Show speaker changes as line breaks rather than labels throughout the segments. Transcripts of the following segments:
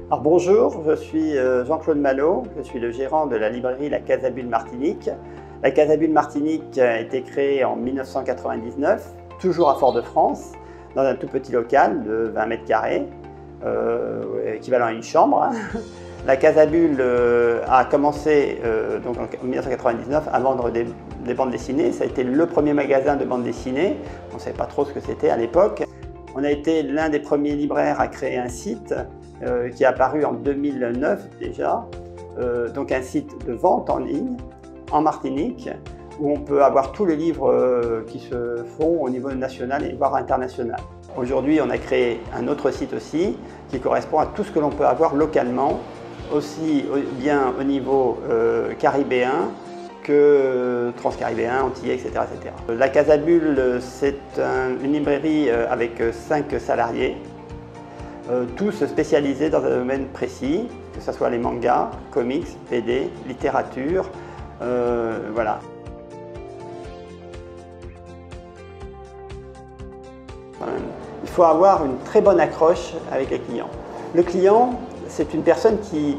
Alors bonjour, je suis Jean-Claude Malo, je suis le gérant de la librairie La Casabule Martinique. La Casabule Martinique a été créée en 1999, toujours à Fort-de-France, dans un tout petit local de 20 mètres carrés, équivalent à une chambre. La Casabule a commencé donc en 1999 à vendre des bandes dessinées. Ça a été le premier magasin de bandes dessinées. On ne savait pas trop ce que c'était à l'époque. On a été l'un des premiers libraires à créer un site qui est apparu en 2009 déjà, donc un site de vente en ligne en Martinique où on peut avoir tous les livres qui se font au niveau national et voire international. Aujourd'hui, on a créé un autre site aussi qui correspond à tout ce que l'on peut avoir localement, aussi bien au niveau caribéen que transcaribéen, antillais, etc., etc. La Casabule, c'est une librairie avec 5 salariés, tous spécialisés dans un domaine précis, que ce soit les mangas, comics, BD, littérature, voilà. Il faut avoir une très bonne accroche avec les clients. Le client, c'est une personne qui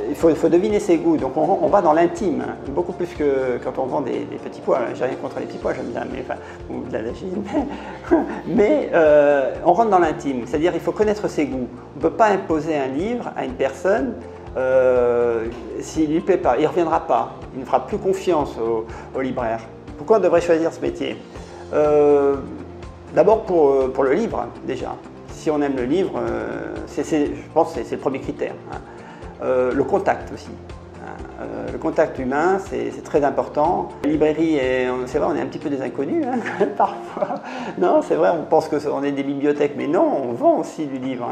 il faut deviner ses goûts, donc on va dans l'intime, beaucoup plus que quand on vend des petits pois. J'ai rien contre les petits pois, j'aime bien, ou de la lagine, mais on rentre dans l'intime, c'est-à-dire il faut connaître ses goûts. On ne peut pas imposer un livre à une personne s'il ne lui plaît pas, il ne reviendra pas, il ne fera plus confiance au libraire. Pourquoi on devrait choisir ce métier? D'abord pour le livre, déjà. Si on aime le livre, je pense que c'est le premier critère. Le contact aussi. Le contact humain, c'est très important. La librairie, c'est vrai, on est un petit peu des inconnus parfois. Non, c'est vrai, on pense qu'on est des bibliothèques, mais non, on vend aussi du livre.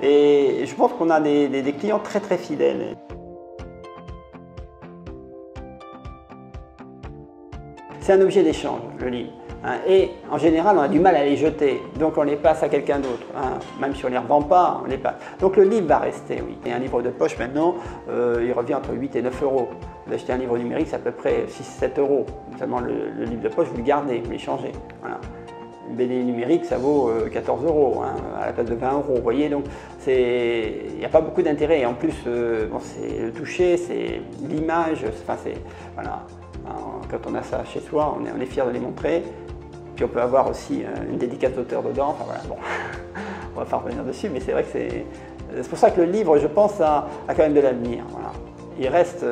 Et je pense qu'on a des clients très très fidèles. C'est un objet d'échange, le livre. Et en général, on a du mal à les jeter, donc on les passe à quelqu'un d'autre. Même si on ne les revend pas, on les passe. Donc le livre va rester, oui. Et un livre de poche maintenant, il revient entre 8 et 9 euros. Vous achetez un livre numérique, c'est à peu près 6-7 euros. Seulement le livre de poche, vous le gardez, vous l'échangez. Voilà. Une BD numérique, ça vaut 14 euros, à la place de 20 euros. Vous voyez, donc il n'y a pas beaucoup d'intérêt. Et en plus, bon, c'est le toucher, c'est l'image, voilà. Quand on a ça chez soi, on est fier de les montrer. Puis on peut avoir aussi une dédicace d'auteur dedans. Enfin, voilà, bon, on va pas revenir dessus, mais c'est vrai que c'est pour ça que le livre, je pense, a quand même de l'avenir. Voilà. Il reste.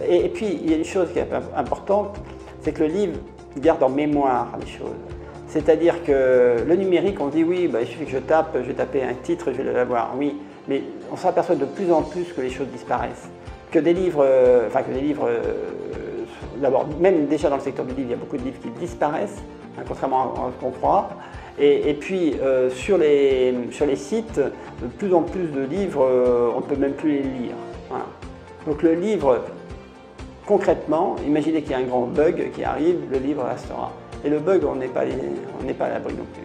Et puis, il y a une chose qui est importante, c'est que le livre garde en mémoire les choses. C'est-à-dire que le numérique, on dit oui, il suffit que je vais taper un titre, je vais l'avoir. Oui, mais on s'aperçoit de plus en plus que les choses disparaissent. Que des livres, d'abord, même déjà dans le secteur du livre, il y a beaucoup de livres qui disparaissent, contrairement à ce qu'on croit. Et puis, sur les sites, de plus en plus de livres, on ne peut même plus les lire. Voilà. Donc le livre, concrètement, imaginez qu'il y a un grand bug qui arrive, le livre restera. Et le bug, on n'est pas à l'abri non plus.